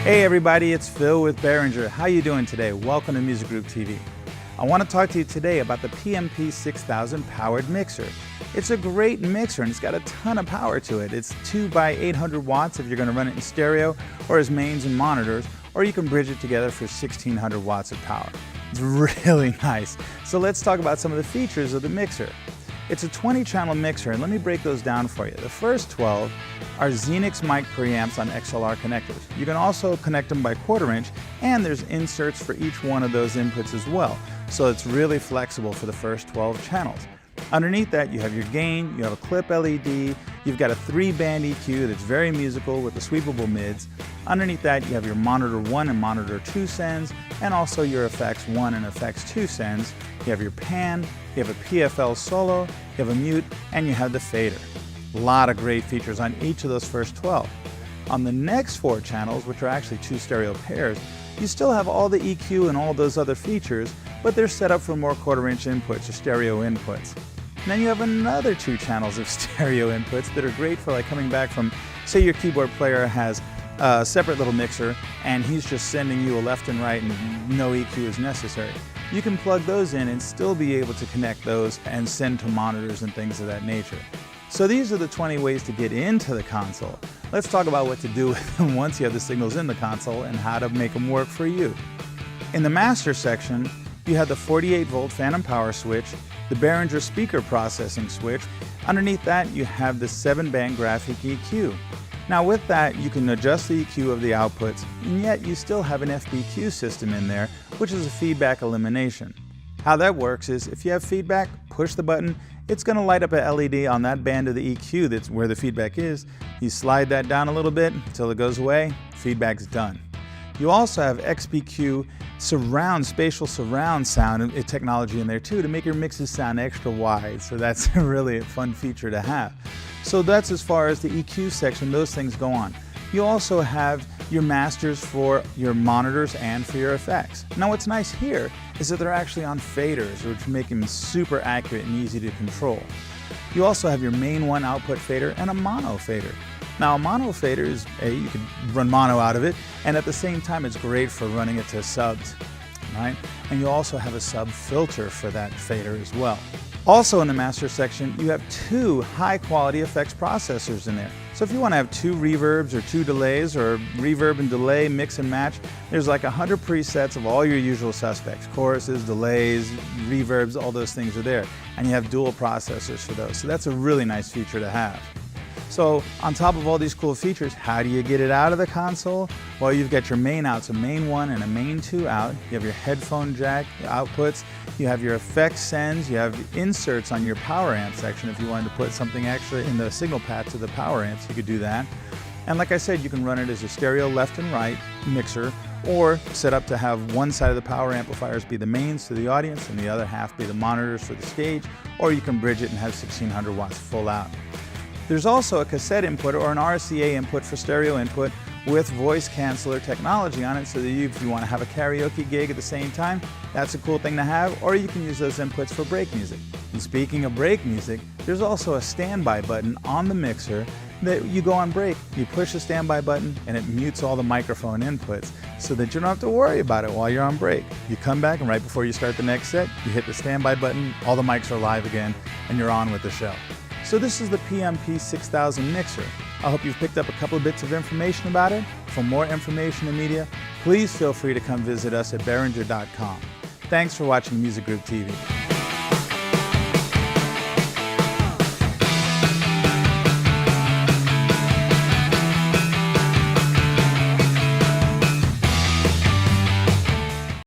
Hey everybody, it's Phil with Behringer. How you doing today? Welcome to Music Group TV. I want to talk to you today about the PMP6000 powered mixer. It's a great mixer and it's got a ton of power to it. It's 2 by 800 watts if you're going to run it in stereo or as mains and monitors, or you can bridge it together for 1600 watts of power. It's really nice. So let's talk about some of the features of the mixer. It's a 20-channel mixer, and let me break those down for you. The first 12 are Xenix mic preamps on XLR connectors. You can also connect them by 1/4 inch, and there's inserts for each one of those inputs as well. So it's really flexible for the first 12 channels. Underneath that, you have your gain, you have a clip LED, you've got a 3-band EQ that's very musical with the sweepable mids. Underneath that, you have your monitor 1 and monitor 2 sends, and also your effects 1 and effects 2 sends. You have your pan, you have a PFL solo, you have a mute, and you have the fader. A lot of great features on each of those first 12. On the next 4 channels, which are actually 2 stereo pairs, you still have all the EQ and all those other features, but they're set up for more 1/4 inch inputs or stereo inputs. And then you have another 2 channels of stereo inputs that are great for like coming back from, say your keyboard player has a separate little mixer and he's just sending you a left and right and no EQ is necessary. You can plug those in and still be able to connect those and send to monitors and things of that nature. So these are the 20 ways to get into the console. Let's talk about what to do with them once you have the signals in the console and how to make them work for you. In the master section, you have the 48-volt phantom power switch, the Behringer speaker processing switch. Underneath that, you have the 7-band graphic EQ. Now with that, you can adjust the EQ of the outputs, and yet you still have an FBQ system in there, which is a feedback elimination. How that works is if you have feedback, push the button, it's going to light up a LED on that band of the EQ that's where the feedback is. You slide that down a little bit until it goes away, feedback's done. You also have XPQ spatial surround sound technology in there too to make your mixes sound extra wide, so that's really a fun feature to have. So that's as far as the EQ section, those things go on. You also have your masters for your monitors and for your effects. Now what's nice here is that they're actually on faders, which make them super accurate and easy to control. You also have your main 1 output fader and a mono fader. Now a mono fader is, you can run mono out of it, and at the same time it's great for running it to subs, right? And you also have a sub filter for that fader as well. Also in the master section, you have 2 high-quality effects processors in there. So if you want to have 2 reverbs or 2 delays, or reverb and delay mix and match, there's like 100 presets of all your usual suspects. Choruses, delays, reverbs, all those things are there. And you have dual processors for those. So that's a really nice feature to have. So on top of all these cool features, how do you get it out of the console? Well, you've got your main outs, a main 1 and a main 2 out. You have your headphone jack outputs. You have your effects sends. You have inserts on your power amp section. If you wanted to put something extra in the signal path to the power amps, you could do that. And like I said, you can run it as a stereo left and right mixer, or set up to have one side of the power amplifiers be the mains to the audience and the other half be the monitors for the stage, or you can bridge it and have 1600 watts full out. There's also a cassette input or an RCA input for stereo input with voice canceller technology on it, so that if you want to have a karaoke gig at the same time, that's a cool thing to have, or you can use those inputs for break music. And speaking of break music, there's also a standby button on the mixer that you go on break, you push the standby button and it mutes all the microphone inputs so that you don't have to worry about it while you're on break. You come back and right before you start the next set, you hit the standby button, all the mics are live again, and you're on with the show. So this is the PMP6000 mixer. I hope you've picked up a couple of bits of information about it. For more information and media, please feel free to come visit us at Behringer.com. Thanks for watching Music Group TV.